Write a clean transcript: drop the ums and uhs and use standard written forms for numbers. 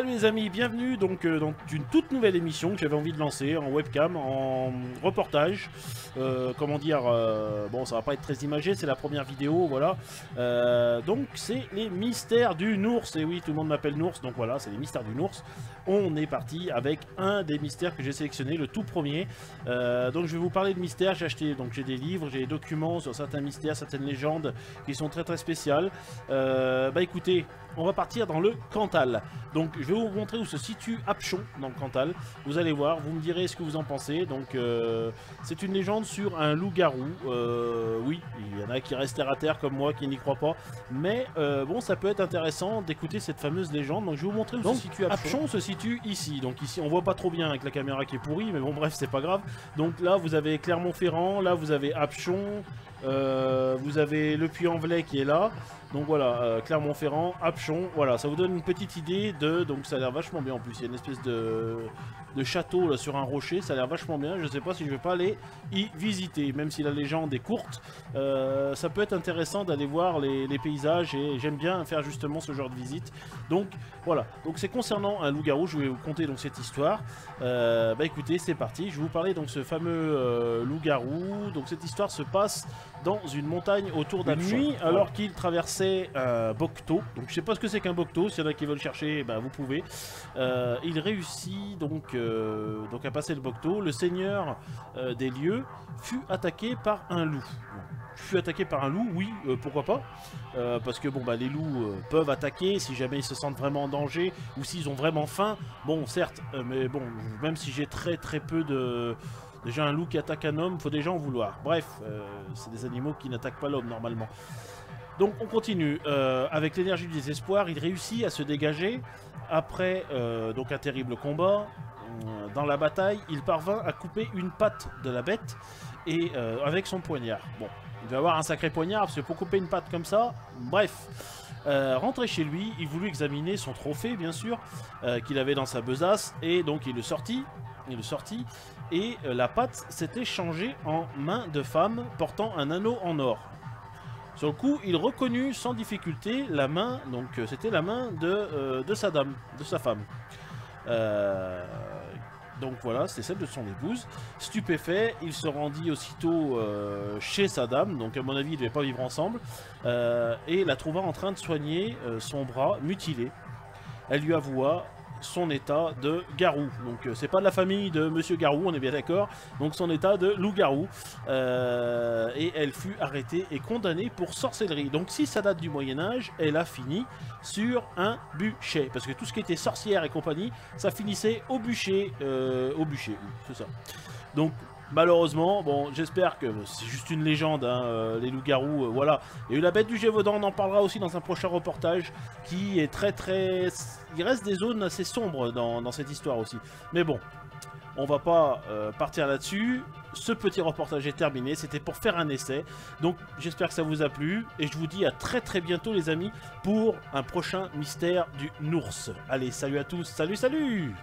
Salut les amis, bienvenue donc dans une toute nouvelle émission que j'avais envie de lancer en webcam, en reportage. Comment dire, bon ça va pas être très imagé, c'est la première vidéo, voilà. Donc c'est les mystères du Nours, et oui tout le monde m'appelle Nours, donc voilà c'est les mystères du Nours. On est parti avec un des mystères que j'ai sélectionné, le tout premier. Donc je vais vous parler de mystères, j'ai acheté, donc j'ai des livres, j'ai des documents sur certains mystères, certaines légendes qui sont très spéciales. Bah écoutez, on va partir dans le Cantal. Donc je vais vous montrer où se situe Apchon dans le Cantal. Vous allez voir, vous me direz ce que vous en pensez. Donc c'est une légende sur un loup-garou. Oui, il y en a qui restent terre à terre comme moi, qui n'y croient pas. Mais bon, ça peut être intéressant d'écouter cette fameuse légende. Donc je vais vous montrer où se situe Apchon. Apchon se situe ici. Donc ici, on voit pas trop bien avec la caméra qui est pourrie, mais bon bref, c'est pas grave. Donc là, vous avez Clermont-Ferrand, là vous avez Apchon, vous avez le Puy-en-Velay qui est là. Donc voilà, Clermont-Ferrand, Apchon, voilà, ça vous donne une petite idée de... Donc ça a l'air vachement bien en plus, il y a une espèce de château là sur un rocher, ça a l'air vachement bien, je sais pas si je vais pas aller y visiter, même si la légende est courte, ça peut être intéressant d'aller voir les paysages et j'aime bien faire justement ce genre de visite. Donc voilà, donc c'est concernant un loup-garou, je vais vous conter donc cette histoire. Bah écoutez, c'est parti, je vais vous parler donc ce fameux loup-garou. Donc cette histoire se passe dans une montagne autour d'un nuit, alors qu'il traversait Bocteau. Donc je sais pas ce que c'est qu'un Bocteau, s'il y en a qui veulent chercher, bah, vous pouvez. Il réussit donc à passer le Bocteau. Le seigneur des lieux fut attaqué par un loup. Fut attaqué par un loup, oui, pourquoi pas, parce que bon bah les loups peuvent attaquer si jamais ils se sentent vraiment en danger ou s'ils ont vraiment faim. Bon certes, mais bon même si j'ai très peu de... Déjà un loup qui attaque un homme, faut déjà en vouloir. Bref, c'est des animaux qui n'attaquent pas l'homme normalement. Donc on continue, avec l'énergie du désespoir, il réussit à se dégager après donc un terrible combat. Dans la bataille, il parvint à couper une patte de la bête et avec son poignard. Bon, il va avoir un sacré poignard parce que pour couper une patte comme ça, bref. Rentré chez lui, il voulut examiner son trophée bien sûr, qu'il avait dans sa besace, et donc il le sortit. Et la patte s'était changée en main de femme portant un anneau en or. Sur le coup, il reconnut sans difficulté la main, donc c'était la main de sa dame, de sa femme. Donc voilà, c'était celle de son épouse. Stupéfait, il se rendit aussitôt chez sa dame, donc à mon avis ils ne devaient pas vivre ensemble, et la trouva en train de soigner son bras mutilé. Elle lui avoua son état de garou, donc c'est pas de la famille de Monsieur Garou, on est bien d'accord, donc son état de loup-garou, et elle fut arrêtée et condamnée pour sorcellerie. Donc si ça date du Moyen-Âge, elle a fini sur un bûcher, parce que tout ce qui était sorcière et compagnie, ça finissait au bûcher, oui, c'est ça. Donc malheureusement, bon, j'espère que c'est juste une légende, hein, les loups-garous, voilà. Il y a eu la bête du Gévaudan, on en parlera aussi dans un prochain reportage, qui est très... Il reste des zones assez sombres dans cette histoire aussi. Mais bon, on va pas partir là-dessus. Ce petit reportage est terminé, c'était pour faire un essai. Donc j'espère que ça vous a plu, et je vous dis à très bientôt les amis, pour un prochain mystère du Nours. Allez, salut à tous, salut